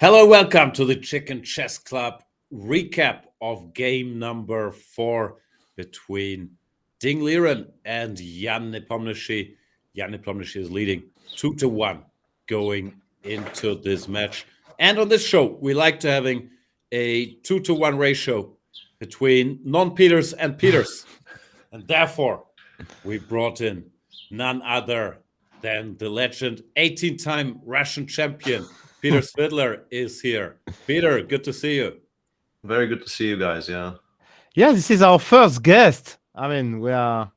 Hello, welcome to the Chicken Chess Club recap of game number 4 between Ding Liren and Jan Nepomniachtchi. Jan Nepomniachtchi is leading 2-1 going into this match. And on this show, we like to having a 2-1 ratio between non-Peters and Peters. And therefore, we brought in none other than the legend, 18-time Russian champion, Peter Svidler is here. Peter, good to see you. Very good to see you guys, yeah. Yeah, this is our first guest. I mean, we are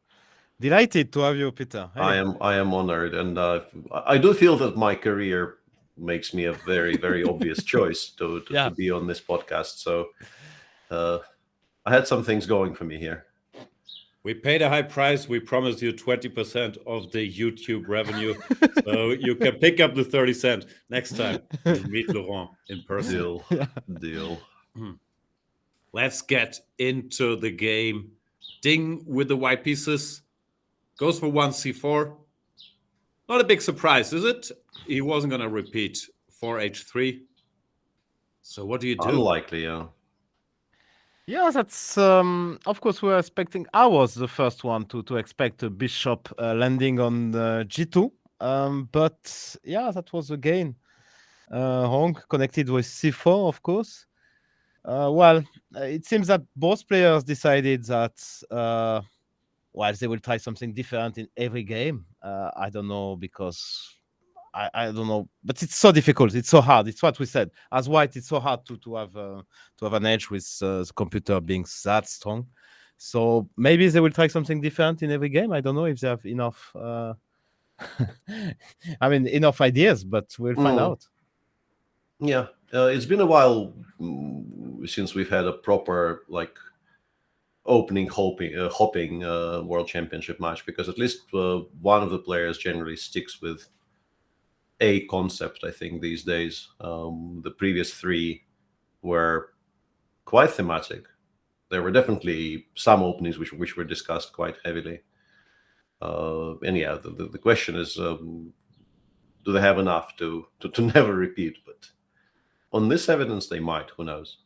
delighted to have you, Peter. Hey. I am honored, and I do feel that my career makes me a very, very obvious choice to be on this podcast. So I had some things going for me here. We paid a high price. We promised you 20% of the YouTube revenue. So you can pick up the 30 cents next time you meet Laurent in person. Deal. Let's get into the game. Ding with the white pieces. Goes for 1c4. Not a big surprise, is it? He wasn't going to repeat 4h3. So what do you do? Unlikely, yeah. Yeah, that's of course we were expecting. I was the first one to expect a bishop landing on g2, but yeah, that was again wrong. Connected with c4, of course. It seems that both players decided that they will try something different in every game. I don't know because. I don't know, but it's so difficult. It's so hard. It's what we said. As white, it's so hard to have an edge with the computer being that strong. So maybe they will try something different in every game. I don't know if they have enough. Enough ideas, but we'll find out. Yeah, it's been a while since we've had a proper opening hopping World Championship match, because at least one of the players generally sticks with a concept, I think, these days. The previous 3 were quite thematic. There were definitely some openings which were discussed quite heavily. The question is, do they have enough to never repeat? But on this evidence, they might. Who knows?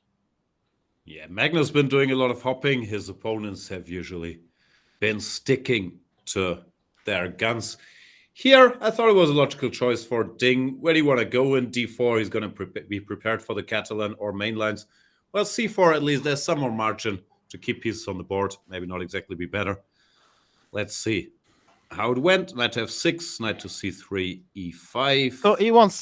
Yeah, Magnus been doing a lot of hopping. His opponents have usually been sticking to their guns. Here, I thought it was a logical choice for Ding. Where do you want to go in d4? He's going to be prepared for the Catalan or main lines. Well, c4, at least there's some more margin to keep pieces on the board. Maybe not exactly be better. Let's see how it went. Knight to f6, knight to c3, e5. So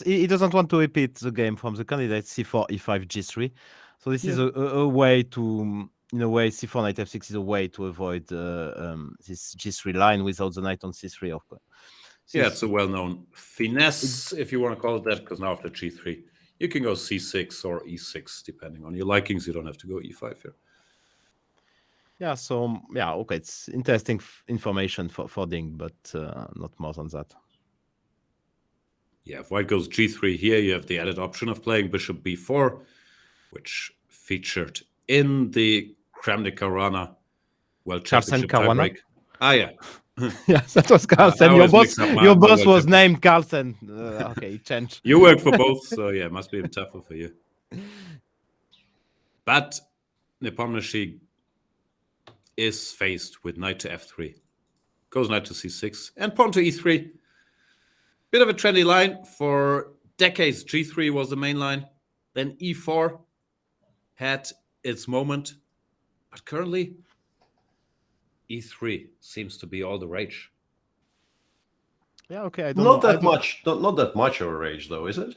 he doesn't want to repeat the game from the candidate c4, e5, g3. So this is a way to, in a way, c4, knight f6 is a way to avoid this g3 line without the knight on c3, of course. Yeah, it's a well-known finesse, if you want to call it that, because now after g3, you can go c6 or e6, depending on your likings. You don't have to go e5 here. Yeah, so, okay, it's interesting information for Ding, but not more than that. Yeah, if white goes g3 here, you have the added option of playing bishop b4, which featured in the Kramnik-Caruana World Championship tiebreak. Yeah. Yeah, that was Carlsen. Your boss was named Carlsen. Okay, he changed. You work for both, so yeah, it must be even tougher for you. But Nepomniachtchi is faced with knight to f3. Goes knight to c6 and pawn to e3. Bit of a trendy line. For decades, g3 was the main line. Then e4 had its moment. But currently, e3 seems to be all the rage. Yeah, okay. Not that much of a rage, though, is it?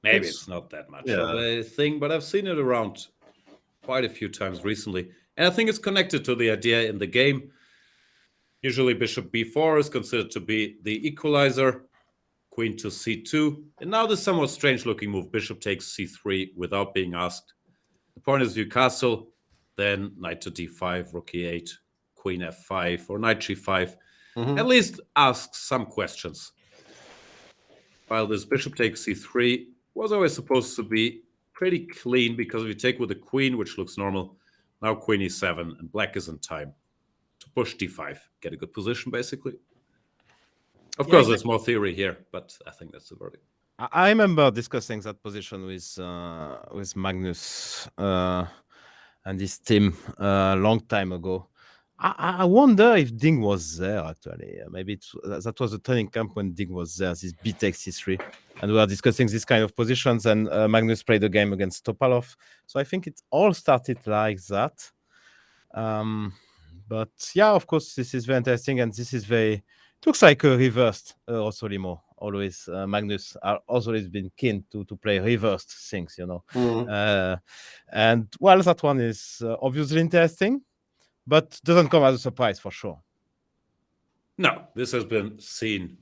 Maybe it's not that much of a thing, but I've seen it around quite a few times recently. And I think it's connected to the idea in the game. Usually bishop b4 is considered to be the equalizer. Queen to c2. And now this somewhat strange-looking move. Bishop takes c3 without being asked. The point is view castle. Then knight to d5, rook e8, queen f5, or knight g5. At least ask some questions. While this bishop takes c3 was always supposed to be pretty clean, because if you take with the queen, which looks normal, now queen e7, and black is in time to push d5. Get a good position, basically. Of course, there's more theory here, but I think that's the verdict. I remember discussing that position with Magnus and his team a long time ago. I wonder if Ding was there actually. Maybe that was a training camp when Ding was there. This BTEC C3, and we were discussing this kind of positions. And Magnus played a game against Topalov. So I think it all started like that. But yeah, of course, this is very interesting, and this is very. It looks like a reversed Rossolimo. Always Magnus are always been keen to play reversed things, and well, that one is obviously interesting, but doesn't come as a surprise for sure. No, this has been seen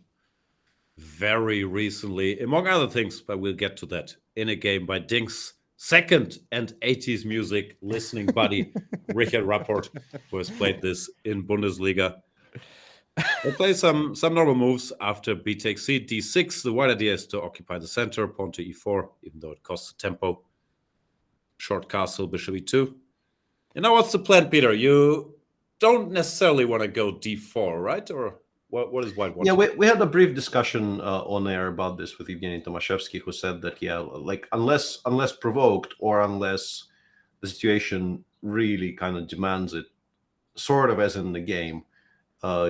very recently, among other things, but we'll get to that in a game by Ding's second and 80s music listening buddy, Richard Rapport, who has played this in Bundesliga. They play some normal moves after b takes c, d6. The white idea is to occupy the center, pawn to e4, even though it costs a tempo. Short castle, bishop e2. And now what's the plan, Peter? You don't necessarily want to go d4, right? Or what is white wanting? Yeah, we had a brief discussion on air about this with Evgeny Tomashevsky, who said that, like unless provoked or unless the situation really kind of demands it, sort of as in the game,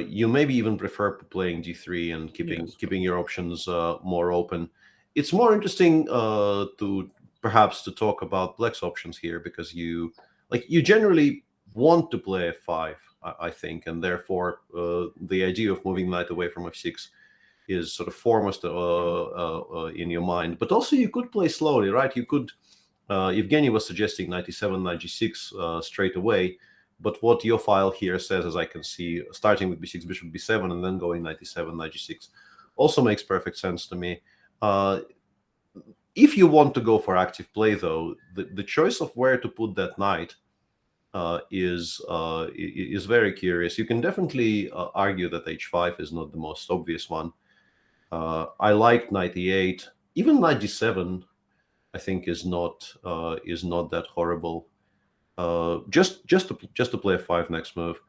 you maybe even prefer playing d3 and keeping your options more open. It's more interesting to perhaps to talk about Black's options here, because you generally want to play f5, I think, and therefore the idea of moving knight away from f6 is sort of foremost in your mind. But also you could play slowly, right? You could. Evgeny was suggesting knight e7, knight g6 straight away. But what your file here says, as I can see, starting with b6, bishop b7, and then going knight e7, knight g6, also makes perfect sense to me. If you want to go for active play, though, the choice of where to put that knight is very curious. You can definitely argue that h5 is not the most obvious one. I like knight e8, even knight g7. I think is not that horrible. Just to play f5 next move,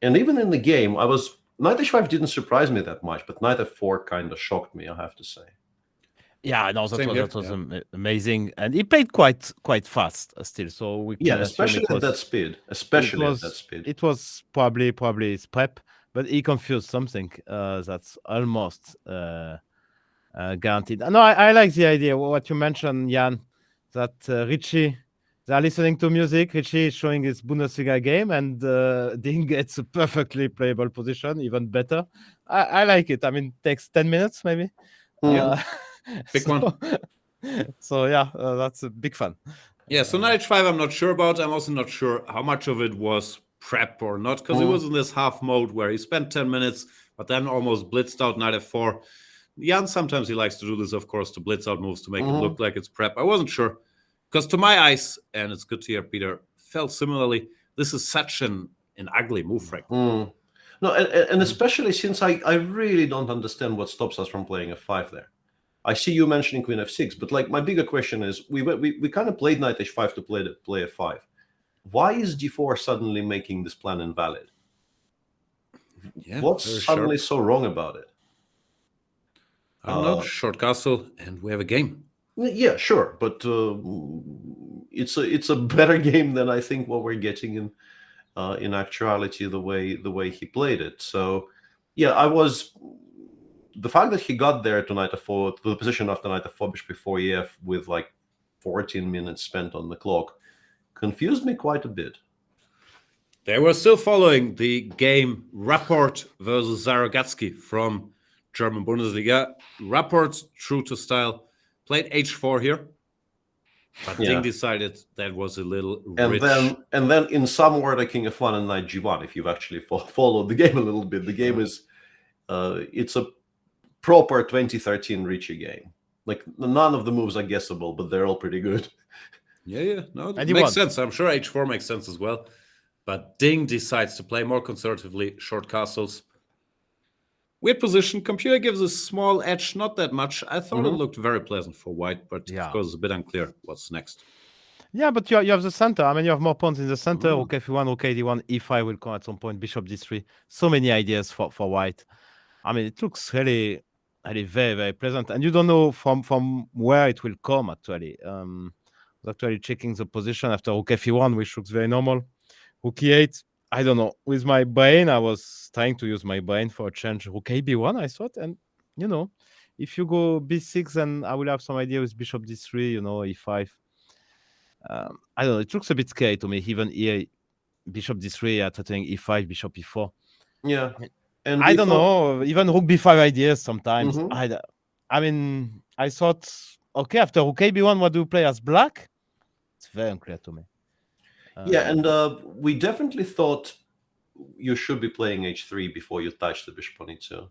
and even in the game, knight h5 didn't surprise me that much, but knight f4 kind of shocked me, I have to say. Yeah, no, that was amazing, and he played quite fast still. So we can especially at that speed. It was probably his prep, but he confused something that's almost guaranteed. No, I like the idea what you mentioned, Jan, that Richie. They are listening to music. Richie is showing his Bundesliga game, and Ding gets a perfectly playable position, even better. I like it. I mean, it takes 10 minutes, maybe. Big one. So, yeah, that's a big fun. Yeah, so knight h5 I'm not sure about. I'm also not sure how much of it was prep or not, because he was in this half mode where he spent 10 minutes, but then almost blitzed out knight f4. Jan, sometimes he likes to do this, of course, to blitz out moves to make it look like it's prep. I wasn't sure. Because to my eyes, and it's good to hear Peter felt similarly, this is such an ugly move, frankly. No, and especially since I really don't understand what stops us from playing f5 there. I see you mentioning queen f6, but like my bigger question is, we kind of played knight h5 to play f5. Why is d4 suddenly making this plan invalid? Yeah, what's suddenly so wrong about it? I don't know. Short castle, and we have a game. Yeah, sure, but it's a better game than I think what we're getting in actuality, the way he played it. So yeah, the fact that he got there to knight f4, to the position after knight f4 bishop before ef with like 14 minutes spent on the clock, confused me quite a bit. They were still following the game Rapport versus Zaragatsky from German Bundesliga. Rapport's true to style played h4 here, but Ding decided that was a little rich. And then in some order, king f1 and knight g1. If you've actually followed the game a little bit, the game is it's a proper 2013 Ricci game. Like none of the moves are guessable, but they're all pretty good. Yeah, no, it makes sense. I'm sure h4 makes sense as well. But Ding decides to play more conservatively, short castles. Weird position. Computer gives a small edge, not that much. I thought it looked very pleasant for white, but of course it's a bit unclear what's next. Yeah, but you have the center. I mean, you have more pawns in the center. Rook f1, rook d1, e5 will come at some point. Bishop d3. So many ideas for white. I mean, it looks really really very, very pleasant. And you don't know from where it will come, actually. I was actually checking the position after rook f1, which looks very normal. Rook e8, I don't know. With my brain, I was trying to use my brain for a change. Rook b1, I thought. And, if you go b6, then I will have some idea with bishop d3, e5. I don't know. It looks a bit scary to me. Even here, bishop d3, threatening e5, bishop e4. Yeah. And I don't know. Even rook b5 ideas sometimes. Mhm. I mean, I thought, okay, after rook b1, what do you play as black? It's very unclear to me. Yeah, and we definitely thought you should be playing h3 before you touch the bishop on e2.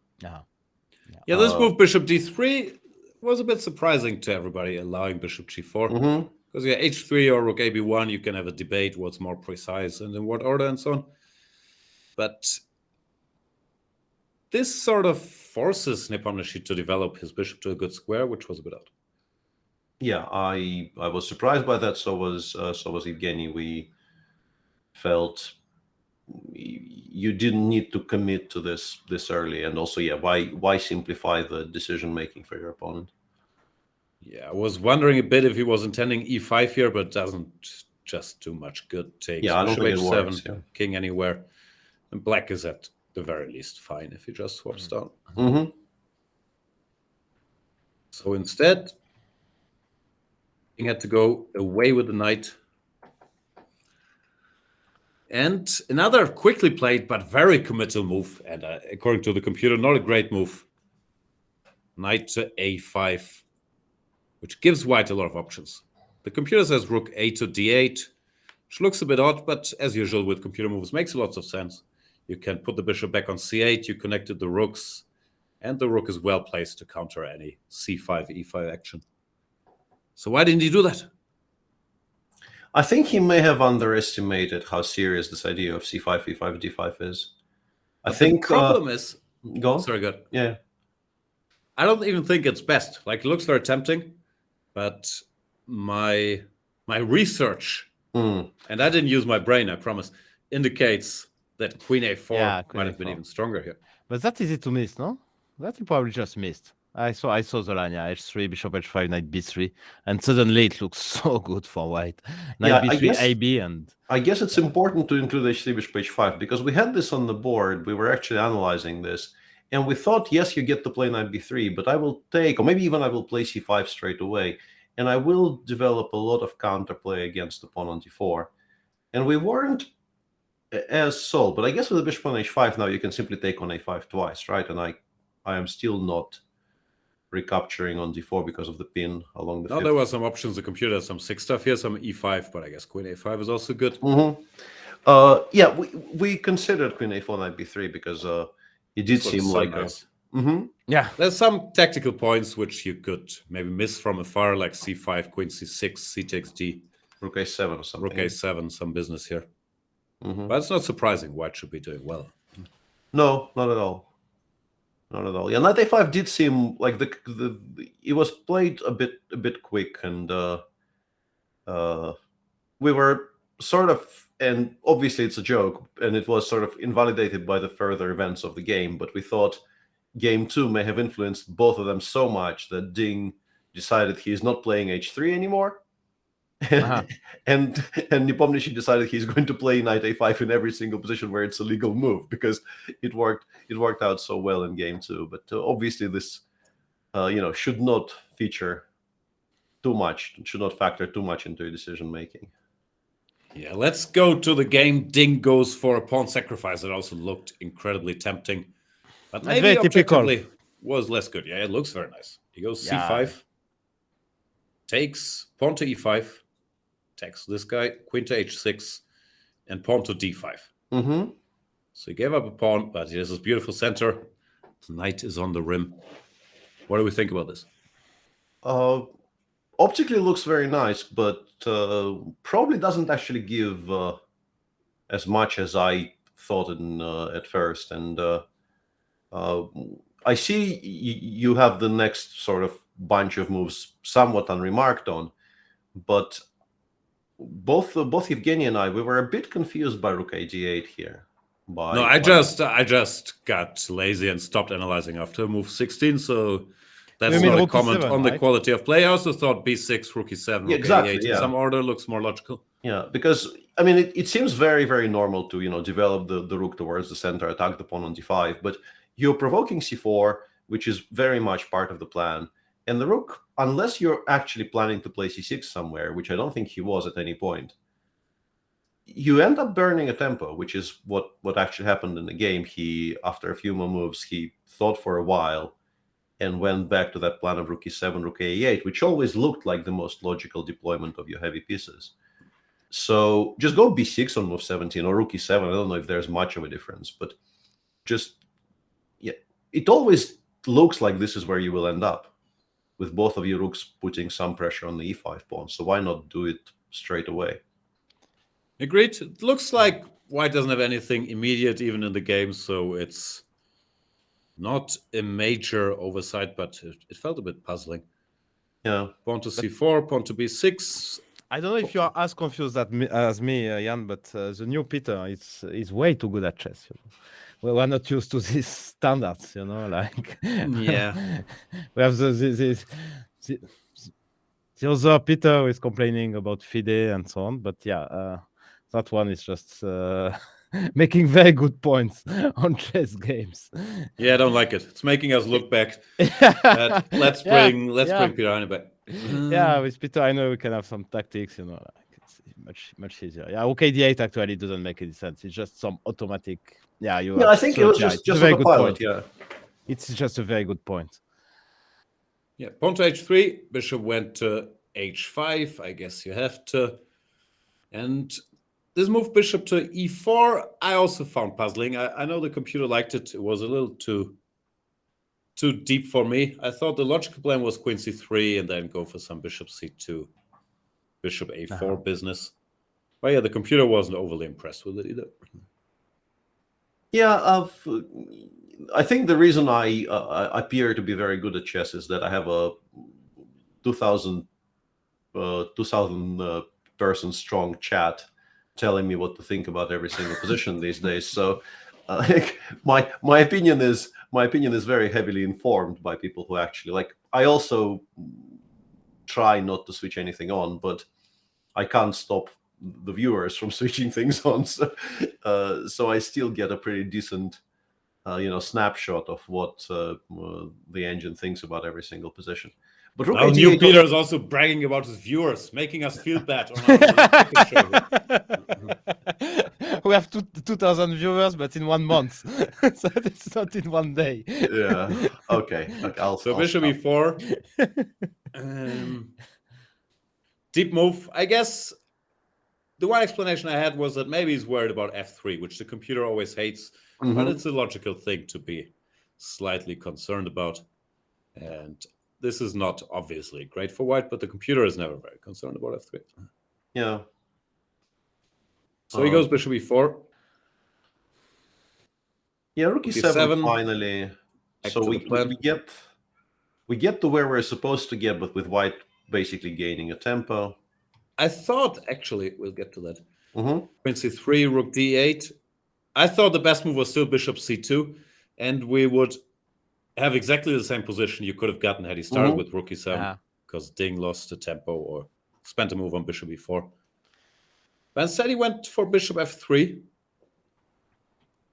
Yeah, this move bishop d3 was a bit surprising to everybody, allowing bishop g4. Because h3 or rook ab1, you can have a debate what's more precise and in what order and so on. But this sort of forces Nepomniachtchi to develop his bishop to a good square, which was a bit odd. Yeah, I was surprised by that. So was Evgeny. We felt you didn't need to commit to this early, and also, why simplify the decision making for your opponent? Yeah, I was wondering a bit if he was intending e5 here, but it doesn't just too much good. Takes I don't bishop think it h7, works, king anywhere, and black is at the very least fine if he just swaps down. So instead, he had to go away with the knight. And another quickly played but very committal move, and according to the computer, not a great move. Knight to a5, which gives white a lot of options. The computer says rook a to d8, which looks a bit odd, but as usual with computer moves, makes lots of sense. You can put the bishop back on c8, you connected the rooks, and the rook is well placed to counter any c5, e5 action. So why didn't he do that? I think he may have underestimated how serious this idea of c5, e5, d5 is. I think the problem is... Go on. Sorry, good. Yeah. I don't even think it's best. Like, it looks very tempting, but my research, and I didn't use my brain, I promise, indicates that queen a4 might have been even stronger here. But that's easy to miss, no? That you probably just missed. I saw the line, h3, bishop h5, knight b3, and suddenly it looks so good for white. Knight b3, ab, and... I guess it's important to include h3, bishop h5, because we had this on the board, we were actually analyzing this, and we thought, yes, you get to play knight b3, but I will take, or maybe even I will play c5 straight away, and I will develop a lot of counterplay against the pawn on d4. And we weren't as sold, but I guess with the bishop on h5 now you can simply take on a5 twice, right? And I am still not recapturing on d4 because of the pin along the fifth. There were some options. The computer has some 6 stuff here, some e5, but I guess queen a5 is also good. Yeah, we considered queen a4, knight b3 because it did seem so like nice. Yeah, there's some tactical points which you could maybe miss from afar, like c5, queen c6, c takes d, rook a7 or something. rook a7, some business here. But it's not surprising white should be doing well. No, not at all. Not at all. Yeah, knight a5 did seem like it was played a bit quick, and we were sort of, and obviously it's a joke, and it was sort of invalidated by the further events of the game. But we thought game 2 may have influenced both of them so much that Ding decided he's not playing h3 anymore. And Nepomniachtchi decided he's going to play knight a5 in every single position where it's a legal move, because it worked out so well in game 2. But obviously this should not feature too much, should not factor too much into your decision making. Yeah, let's go to the game. Ding goes for a pawn sacrifice. It also looked incredibly tempting, but maybe objectively was less good. Yeah, it looks very nice. He goes c5, takes pawn to e5, takes this guy, queen to h6, and pawn to d5. So he gave up a pawn, but he has this beautiful center. The knight is on the rim. What do we think about this? Optically looks very nice, but probably doesn't actually give as much as I thought at first. And I see you have the next sort of bunch of moves somewhat unremarked on, but both Evgeny and I, we were a bit confused by rook a d8 here. No, I just got lazy and stopped analyzing after move 16. So that's not a comment on the quality of play. I also thought b6, rook e7, rook a8 in some order looks more logical. Yeah, because I mean, it seems very, very normal to develop the rook towards the center, attack the pawn on d5, but you're provoking c4, which is very much part of the plan. And the rook, unless you're actually planning to play c6 somewhere, which I don't think he was at any point, you end up burning a tempo, which is what actually happened in the game. After a few more moves, he thought for a while and went back to that plan of rook e7, rook a8, which always looked like the most logical deployment of your heavy pieces. So just go b6 on move 17 or rook e7. I don't know if there's much of a difference, but it always looks like this is where you will end up, with both of your rooks putting some pressure on the e5 pawn. So why not do it straight away? Agreed. It looks like white doesn't have anything immediate even in the game, so it's not a major oversight, but it felt a bit puzzling. Yeah. Pawn to c4, pawn to b6. I don't know if you are as confused as me, Jan, but the new Peter is way too good at chess. We're not used to these standards, like yeah. We have the other Peter who is complaining about FIDE and so on, but that one is just making very good points on chess games. Yeah, I don't like it. It's making us look back. Let's bring Peter Heine back. Yeah, with Peter I know we can have some tactics, like it's much easier. Yeah, okay, d8 actually doesn't make any sense. It's just some automatic. I think it was just a very good point. Yeah, it's just a very good point. Yeah, pawn to h3, bishop went to h5. I guess you have to. And this move bishop to e4, I also found puzzling. I know the computer liked it. It was a little too deep for me. I thought the logical plan was queen c3 and then go for some bishop c2, bishop a4 business. But yeah, the computer wasn't overly impressed with it either. Yeah, I think the reason I appear to be very good at chess is that I have a 2,000 person strong chat telling me what to think about every single position these days. So my opinion is very heavily informed by people who actually I also try not to switch anything on, but I can't stop the viewers from switching things on. So I still get a pretty decent snapshot of what the engine thinks about every single position. But our new Peter is also bragging about his viewers, making us feel bad on our show. We have 2,000 viewers, but in 1 month. So it's not in 1 day. Yeah. Okay. So bishop e4. Deep move. I guess the one explanation I had was that maybe he's worried about f3, which the computer always hates. Mm-hmm. But it's a logical thing to be slightly concerned about. And this is not obviously great for white, but the computer is never very concerned about f3. Yeah. So he goes bishop e4. Yeah, rook e7 finally. So we get to where we're supposed to get, but with white basically gaining a tempo. I thought, actually, we'll get to that. Mm-hmm. Queen c3, rook d8. I thought the best move was still bishop c2, and we would have exactly the same position you could have gotten had he started with rook e7, because Ding lost the tempo or spent a move on bishop e4. But instead he went for bishop f3.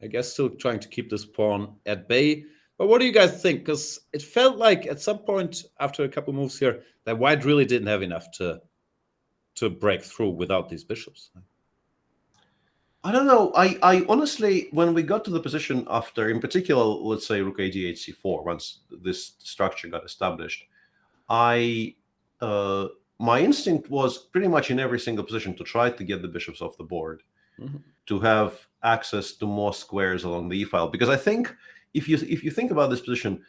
I guess still trying to keep this pawn at bay. But what do you guys think? Because it felt like at some point after a couple moves here that white really didn't have enough to break through without these bishops. I don't know. I honestly, when we got to the position after, in particular, let's say rook a8 c4, once this structure got established, my instinct was pretty much in every single position to try to get the bishops off the board, to have access to more squares along the e-file. Because I think if you think about this position,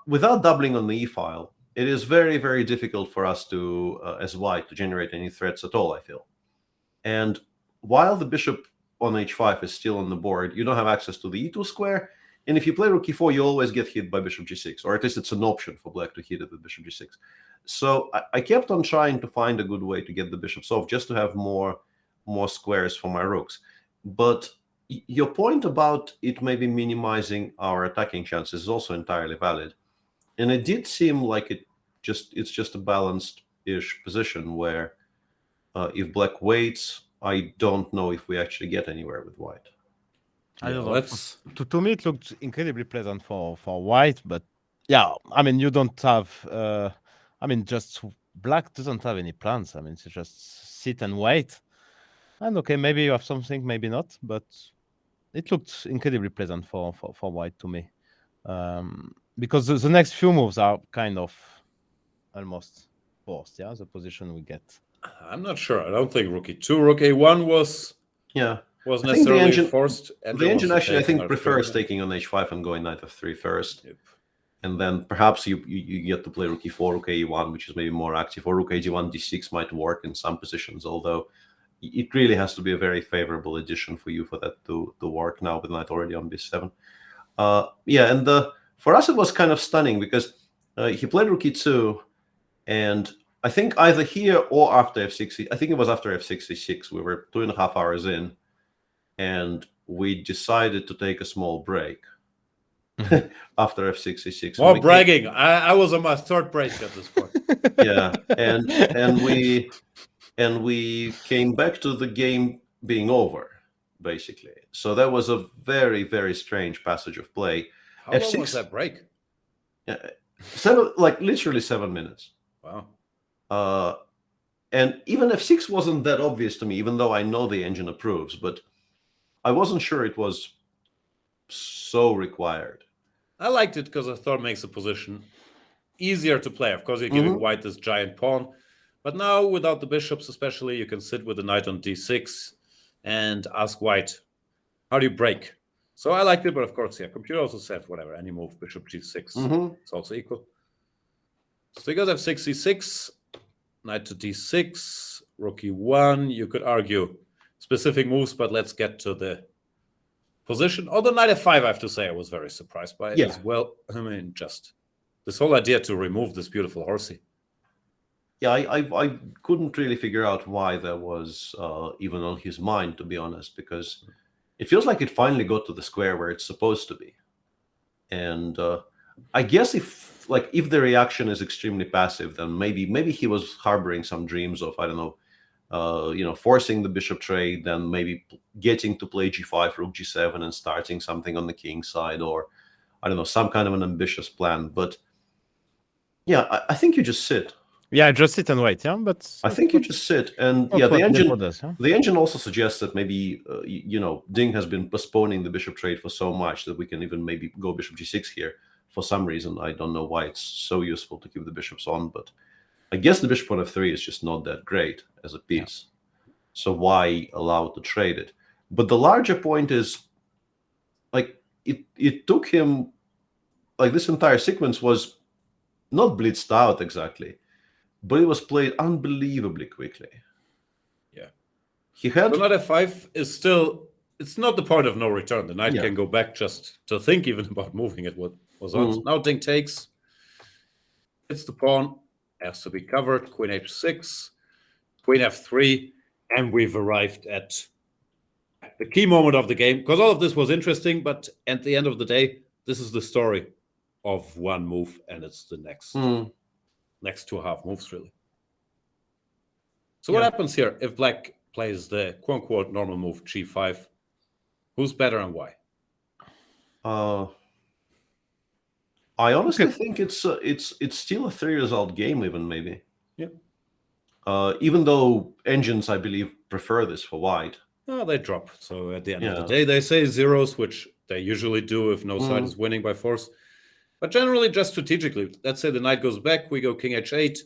without doubling on the e-file, it is very, very difficult for us to, as white, to generate any threats at all, I feel. And while the bishop on h5 is still on the board, you don't have access to the e2 square. And if you play rook e4, you always get hit by bishop g6, or at least it's an option for black to hit it with bishop g6. So I kept on trying to find a good way to get the bishops off, just to have more squares for my rooks. But Your point about it maybe minimizing our attacking chances is also entirely valid, and it did seem like it's just a balanced-ish position where if black waits, I don't know if we actually get anywhere with white. I don't know. Let's. To me, it looked incredibly pleasant for white, but yeah, I mean, you don't have. I mean, just black doesn't have any plans. I mean, it's just sit and wait. And okay, maybe you have something, maybe not, but it looked incredibly pleasant for white to me, because the next few moves are kind of almost forced. Yeah, the position we get. I'm not sure. I don't think rook e2, rook a1 was Yeah. was I think the necessarily engine- forced. The engine actually, I think, prefers R3. taking on h5 and going knight f3 first. Yep. And then perhaps you get to play rook e4, rook e1, which is maybe more active, or rook a1, d6 might work in some positions, although it really has to be a very favorable addition for you for that to work now with knight already on b7. Yeah, and for us it was kind of stunning because he played rook e2, and I think either here or after f6, I think it was after f66, we were 2.5 hours in, and we decided to take a small break. After f66. More bragging. I was on my third break at this point. Yeah, and we came back to the game being over, basically. So that was a very, very strange passage of play. How long was that break? Literally 7 minutes. Wow. And even f6 wasn't that obvious to me, even though I know the engine approves, but I wasn't sure it was so required. I liked it because I thought it makes the position easier to play. Of course, you're giving white this giant pawn, but now without the bishops especially, you can sit with the knight on d6 and ask white, how do you break? So I liked it, but of course, yeah, computer also said, whatever, any move, bishop g6, it's also equal. So he goes f6, c6, knight to d6, rook e1. You could argue specific moves, but let's get to the position. Although knight f5, I have to say, I was very surprised by it as well. I mean, just this whole idea to remove this beautiful horsey. Yeah, I couldn't really figure out why that was even on his mind, to be honest, because it feels like it finally got to the square where it's supposed to be. And I guess if the reaction is extremely passive, then maybe he was harboring some dreams of, I don't know, forcing the bishop trade, then maybe getting to play g5, rook g7, and starting something on the king side, or I don't know, some kind of an ambitious plan. But yeah, I think you just sit. Yeah, just sit and wait. Yeah, but I think you just sit, and yeah, the engine also suggests that maybe Ding has been postponing the bishop trade for so much that we can even maybe go bishop g6 here for some reason. I don't know why it's so useful to keep the bishops on, but I guess the bishop on f3 is just not that great as a piece. Yeah. So why allow to trade it? But the larger point is, it took him, this entire sequence was not blitzed out exactly, but it was played unbelievably quickly. Yeah. He had... So knight f5 is still, it's not the point of no return. The knight can go back just to think even about moving it. What was on. Now Ding takes. It's the pawn. Has to be covered. Queen h6. Queen f3. And we've arrived at the key moment of the game. Because all of this was interesting, but at the end of the day, this is the story of one move, and it's the next... next 2.5 moves, really. So what happens here if black plays the quote-unquote normal move g5? Who's better and why? I honestly think it's still a 3-result game, even maybe. Yeah. Even though engines, I believe, prefer this for white. Oh, they drop. So at the end of the day, they say zeros, which they usually do if no side is winning by force. But generally, just strategically, let's say the knight goes back, we go king h8.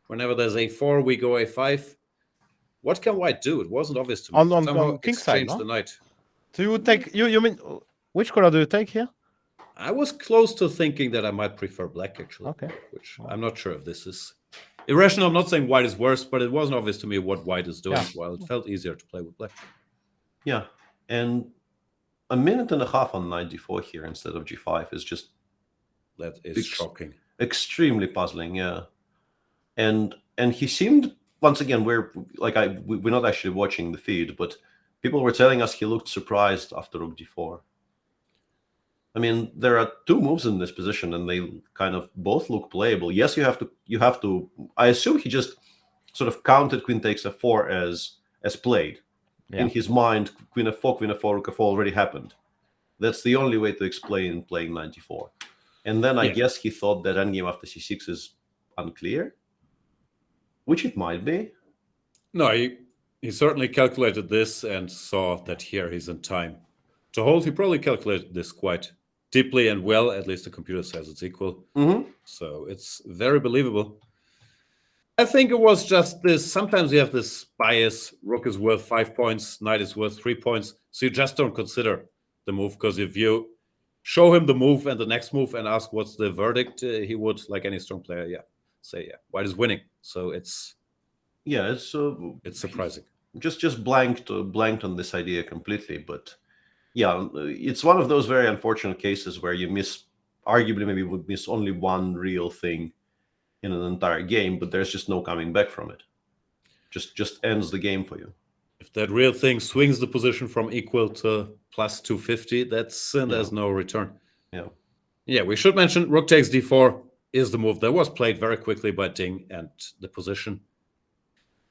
Whenever there's a4, we go a5. What can white do? It wasn't obvious to me. On king side, the knight. So you would take, you mean, which color do you take here? I was close to thinking that I might prefer black, actually. Okay. Which I'm not sure if this is irrational. I'm not saying white is worse, but it wasn't obvious to me what white is doing, while it felt easier to play with black. Yeah, and 1.5 minutes on knight d4 here instead of g5 is just... That is shocking. Extremely puzzling, yeah. And he seemed, once again, we're not actually watching the feed, but People were telling us he looked surprised after rook d4. I mean, there are two moves in this position, and they kind of both look playable. Yes, you have to. I assume he just sort of counted queen takes f4 as played. Yeah. In his mind, queen f4, rook f4 already happened. That's the only way to explain playing 94. And then I Yeah. guess he thought that endgame after c6 is unclear, which it might be. No, he certainly calculated this and saw that here he's in time to hold. He probably calculated this quite deeply and well. At least the computer says it's equal. So it's very believable. I think it was just this. Sometimes you have this bias. Rook is worth 5 points, knight is worth 3 points. So you just don't consider the move, because if you show him the move and the next move and ask what's the verdict, he would, like any strong player, say, white is winning. So it's surprising. Just blanked on this idea completely. But yeah, it's one of those very unfortunate cases where you arguably maybe would miss only one real thing in an entire game, but there's just no coming back from it. Just ends the game for you. If that real thing swings the position from equal to plus 250, there's no return. Yeah, we should mention rook takes d4 is the move that was played very quickly by Ding, and the position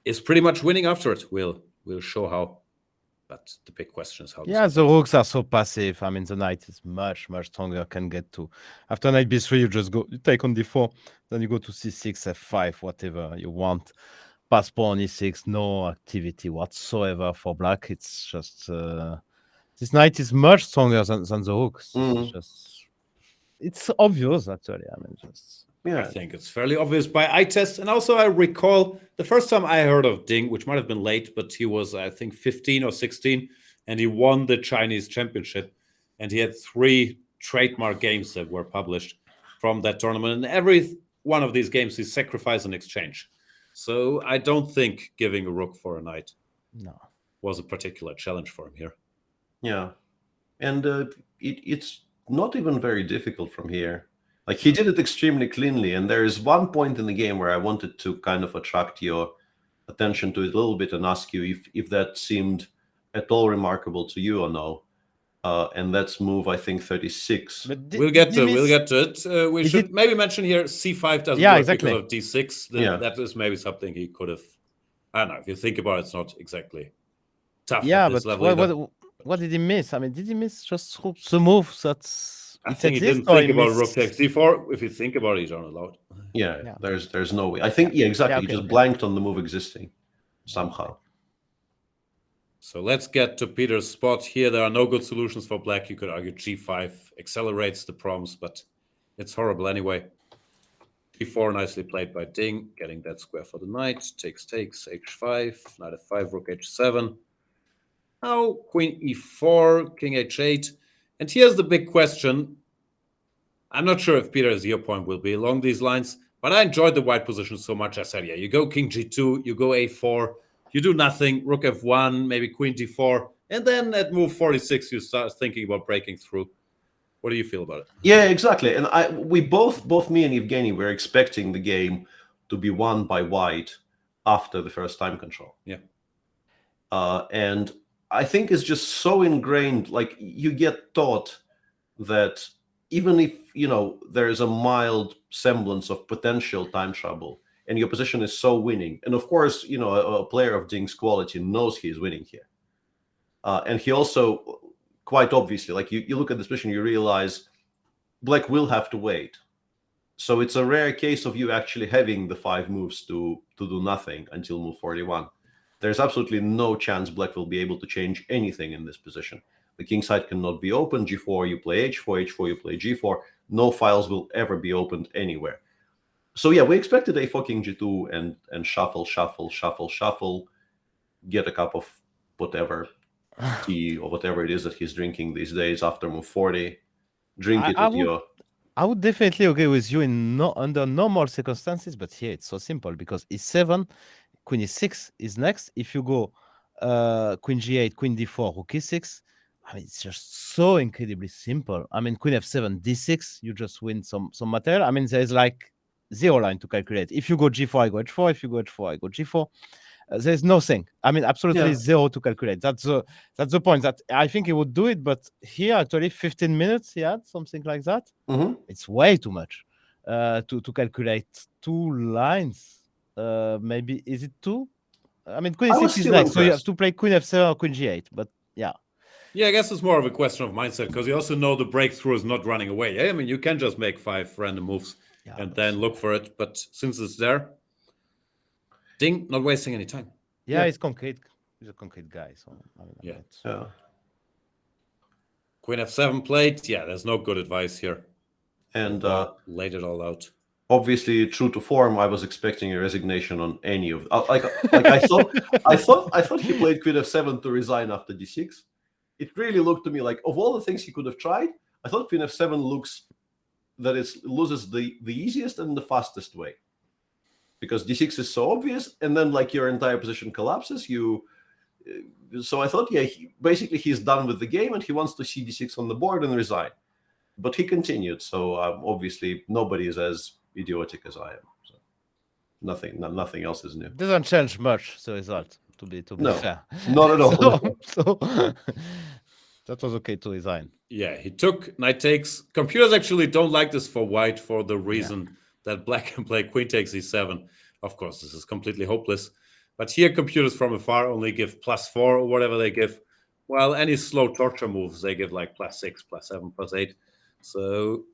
is pretty much winning after it. We'll show how, but the big question is how. Yeah, the rooks are so passive. I mean, the knight is much stronger. Can get to after knight b3, you take on d4, then you go to c6, f5, whatever you want. Pass pawn e6, no activity whatsoever for black. It's just this knight is much stronger than the rooks. It's obvious, actually. I mean, I think it's fairly obvious by eye test. And also, I recall the first time I heard of Ding, which might have been late, but he was, I think, 15 or 16, and he won the Chinese championship. And he had 3 trademark games that were published from that tournament. And every one of these games, he sacrificed an exchange. So I don't think giving a rook for a knight was a particular challenge for him here. Yeah. And it's not even very difficult from here. Like, he did it extremely cleanly. And there is one point in the game where I wanted to kind of attract your attention to it a little bit and ask you if that seemed at all remarkable to you or no. And that's move, I think, 36. We'll get to it. We should maybe mention here c5 doesn't work exactly. because of d6. That is maybe something he could have. I don't know. If you think about it, it's not exactly tough. Yeah, but what did he miss? I mean, did he miss just the move that's? I think he didn't think about rook takes d4. If you think about it, you don't allow it. Yeah. There's no way. I think exactly. He just blanked on the move existing somehow. So let's get to Peter's spot here. There are no good solutions for black. You could argue g5 accelerates the problems, but it's horrible anyway. d4 nicely played by Ding, getting that square for the knight. Takes, h5, knight f5, rook h7. Now queen e4, king h8. And here's the big question. I'm not sure if Peter's your point will be along these lines, but I enjoyed the white position so much. I said, you go king g2, you go a4, you do nothing, rook f1, maybe queen d4, and then at move 46, you start thinking about breaking through. What do you feel about it? Yeah, exactly. And we both me and Evgeny were expecting the game to be won by white after the first time control. Yeah. And I think it's just so ingrained, like, you get taught that even if, there is a mild semblance of potential time trouble and your position is so winning, and of course, a player of Ding's quality knows he is winning here. And he also, quite obviously, like, you look at this position, you realize black will have to wait. So it's a rare case of you actually having the 5 moves to do nothing until move 41. There's absolutely no chance black will be able to change anything in this position. The king side cannot be open. G4, you play h4, h4, you play g4. No files will ever be opened anywhere. So yeah, we expected a4 king g2 and shuffle, get a cup of whatever tea or whatever it is that he's drinking these days after move 40. Drink it with your... I would definitely agree with you under normal circumstances, but here it's so simple because e7, queen e6 is next. If you go queen g8, queen d4, rook e6, I mean, it's just so incredibly simple. I mean, queen f7, d6, you just win some material. I mean, there is like 0 line to calculate. If you go g4, I go h4. If you go h4, I go g4. There's nothing. I mean, absolutely Yeah. zero to calculate. That's the point. That I think he would do it, but here actually 15 minutes he had something like that. It's way too much to calculate 2 lines. Maybe is it 2? I mean, queen I was e6 is still next, so you have impressed. to play queen f7 or queen g8. But yeah, Yeah, I guess it's more of a question of mindset because you also know the breakthrough is not running away. Yeah? I mean, you can just make 5 random moves and then look for it. But since it's there, Ding, not wasting any time. yeah, he's concrete. He's a concrete guy. So I mean, Yeah. Queen f7 played. Yeah, there's no good advice here. And laid it all out. Obviously, true to form, I was expecting a resignation on any of like I thought he played queen f7 to resign after d6. It really looked to me like of all the things he could have tried, I thought queen f7 looks that it loses the easiest and the fastest way, because d6 is so obvious, and then like your entire position collapses. So I thought, yeah, basically he's done with the game and he wants to see d6 on the board and resign. But he continued, so obviously nobody is as idiotic as I am. So nothing else is new. Doesn't change much the result, to be fair. Not at all. so that was okay to resign. Yeah, he took knight takes. Computers actually don't like this for white for the reason that black can play queen takes e7. Of course, this is completely hopeless. But here, computers from afar only give +4 or whatever they give. While any slow torture moves, they give like +6, +7, +8. So,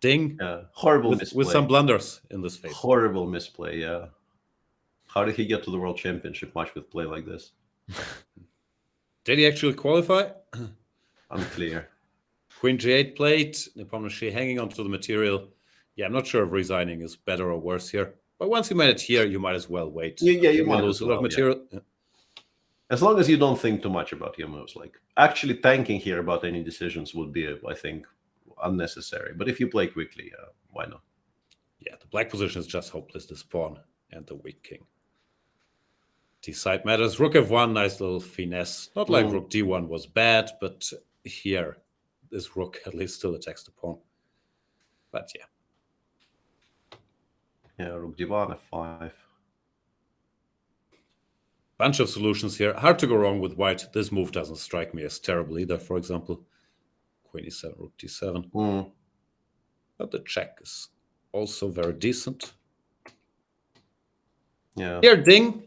Ding. Horrible misplay. With some blunders in this phase. Horrible misplay, yeah. How did he get to the World Championship match with play like this? Did he actually qualify? Unclear. Queen g8 played. Nepomniachtchi hanging onto the material. Yeah, I'm not sure if resigning is better or worse here. But once you made it here, you might as well wait. Yeah, you might lose as a lot of material. Yeah. As long as you don't think too much about your moves. Like, actually thinking here about any decisions would be, I think, unnecessary. But if you play quickly, why not? Yeah, the black position is just hopeless, this pawn and the weak king. D-side matters. Rook f1, nice little finesse. Not like rook d1 was bad, but here, this rook at least still attacks the pawn. But yeah. Yeah, rook d1, f5. Bunch of solutions here. Hard to go wrong with white. This move doesn't strike me as terrible either, for example. Queen e7, rook d7. But the check is also very decent. Yeah. Here, Ding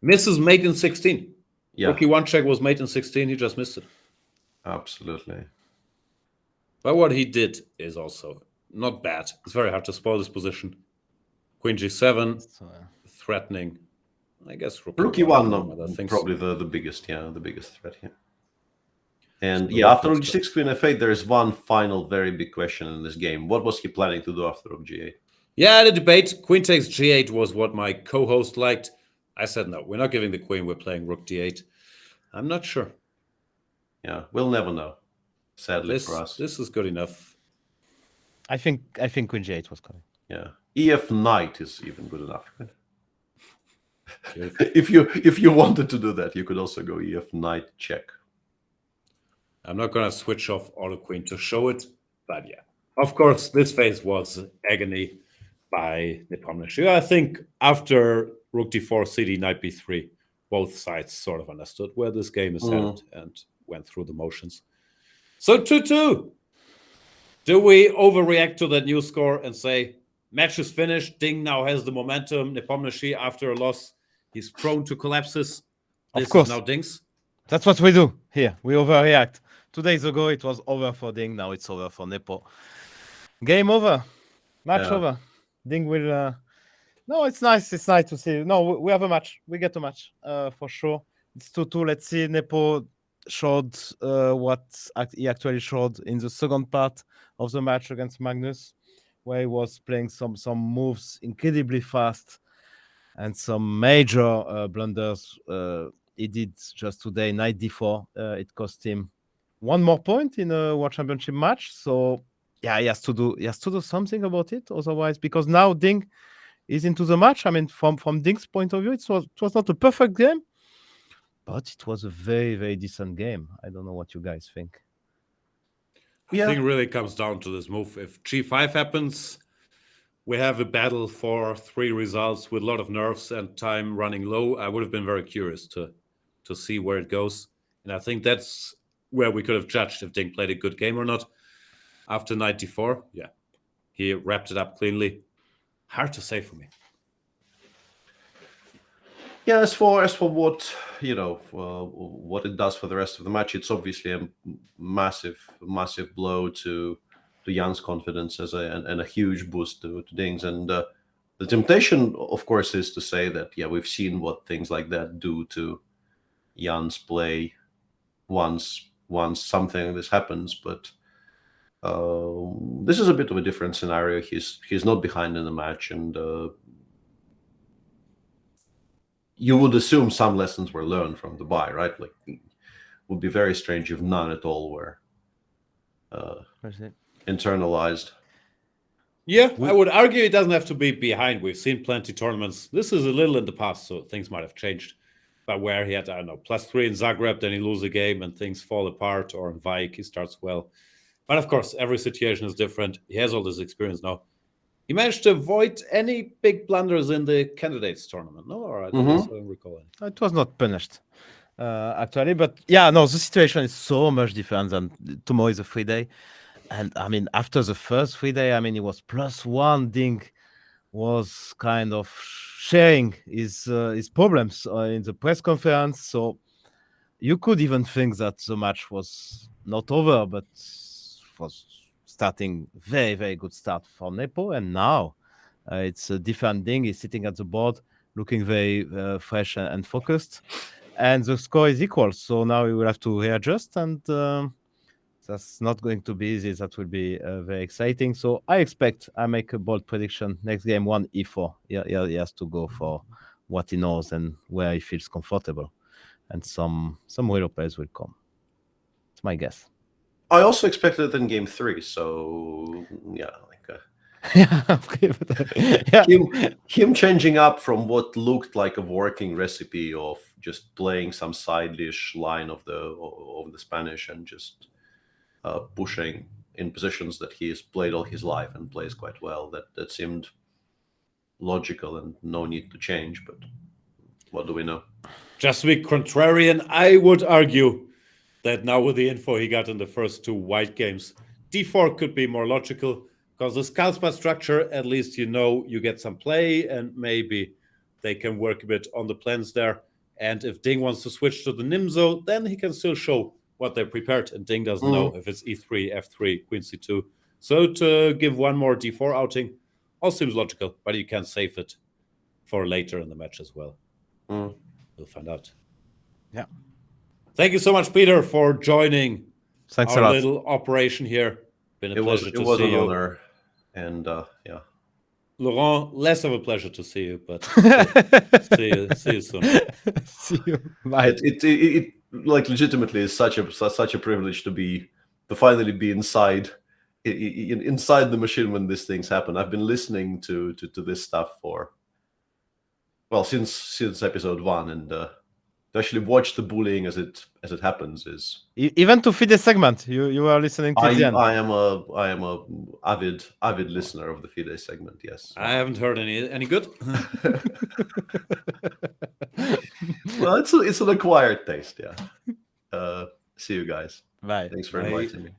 misses mate in 16. Yeah. Rook e1 check was mate in 16. He just missed it. Absolutely. But what he did is also not bad. It's very hard to spoil this position. Queen g7, threatening. I guess rook e1 probably the biggest threat here. And yeah, after rook g6, queen f8, there is one final very big question in this game. What was he planning to do after rook g8? Yeah, the debate, queen takes g8 was what my co-host liked. I said, no, we're not giving the queen, we're playing rook d8. I'm not sure. Yeah, we'll never know, sadly for us. This is good enough. I think queen g8 was coming. Yeah, ef knight is even good enough. Right? If you wanted to do that, you could also go ef knight check. I'm not going to switch off auto queen to show it, but yeah. Of course, this phase was agony by Nepomniachtchi. I think after rook d4, cd, knight b3, both sides sort of understood where this game is headed and went through the motions. So 2-2. Do we overreact to that new score and say, match is finished, Ding now has the momentum, Nepomniachtchi after a loss, he's prone to collapses. This of course. Is now Ding's. That's what we do here. We overreact. 2 days ago, it was over for Ding. Now it's over for Nepo. Game over. Match over. Ding will... No, it's nice. It's nice to see. No, we have a match. We get a match for sure. It's 2-2. Let's see. Nepo showed what he actually showed in the second part of the match against Magnus, where he was playing some moves incredibly fast and some major blunders. He did just today, knight d4. It cost him 1 more point in a World Championship match. So yeah, he has to do something about it. Otherwise, because now Ding is into the match. I mean, from Ding's point of view, it was not a perfect game, but it was a very, very decent game. I don't know what you guys think. I think it really comes down to this move. If g5 happens, we have a battle for 3 results with a lot of nerves and time running low, I would have been very curious to see where it goes. And I think that's where we could have judged if Ding played a good game or not. After 94, yeah, he wrapped it up cleanly. Hard to say for me. Yeah, as for what what it does for the rest of the match, it's obviously a massive blow to Jan's confidence and a huge boost to Ding's. And the temptation, of course, is to say that we've seen what things like that do to Jan's play once something like this happens. But this is a bit of a different scenario. He's not behind in the match, and you would assume some lessons were learned from the bye, right? Like, it would be very strange if none at all were internalized. Yeah, I would argue it doesn't have to be behind. We've seen plenty tournaments. This is a little in the past, so things might have changed. But where he had, I don't know, +3 in Zagreb, then he loses a game and things fall apart, or in Vik, he starts well. But of course, every situation is different. He has all this experience now. He managed to avoid any big blunders in the candidates tournament, no? Or I don't recall any. It was not punished, actually. But yeah, no, the situation is so much different than tomorrow is a free day. And I mean, after the first free day, I mean, it was +1. Ding was kind of sharing his problems in the press conference. So you could even think that the match was not over, but was starting very, very good start for Nepo. And now it's a different Ding. He's sitting at the board, looking very fresh and focused. And the score is equal. So now we will have to readjust, and that's not going to be easy. That will be very exciting. So I make a bold prediction. Next game, 1 E4. He has to go for what he knows and where he feels comfortable. And some real players will come. It's my guess. I also expected it in game 3. So yeah, him changing up from what looked like a working recipe of just playing some side dish line of the Spanish and just pushing in positions that he has played all his life and plays quite well. That seemed logical and no need to change. But what do we know? Just to be contrarian, I would argue that now with the info he got in the first 2 white games, D4 could be more logical, because the Scalspa structure, at least you get some play, and maybe they can work a bit on the plans there. And if Ding wants to switch to the Nimzo, then he can still show what they're prepared, and Ding doesn't know if it's E3, F3, Queen C2. So to give one more D4 outing all seems logical, but you can save it for later in the match as well. We'll find out. Yeah. Thank you so much, Peter, for joining Thanks our a lot. little operation here. Been a pleasure to see you. It was an honor. And yeah. Laurent, less of a pleasure to see you, but see you soon. See you. Bye. It like legitimately is such a privilege to finally be inside the machine when these things happen. I've been listening to this stuff since episode 1, and to actually watch the bullying as it happens is Even to FIDE segment. You are listening to the end. I am a avid listener of the FIDE segment. Yes. I haven't heard any good. Well, it's an acquired taste. Yeah. See you guys. Bye. Thanks for inviting me.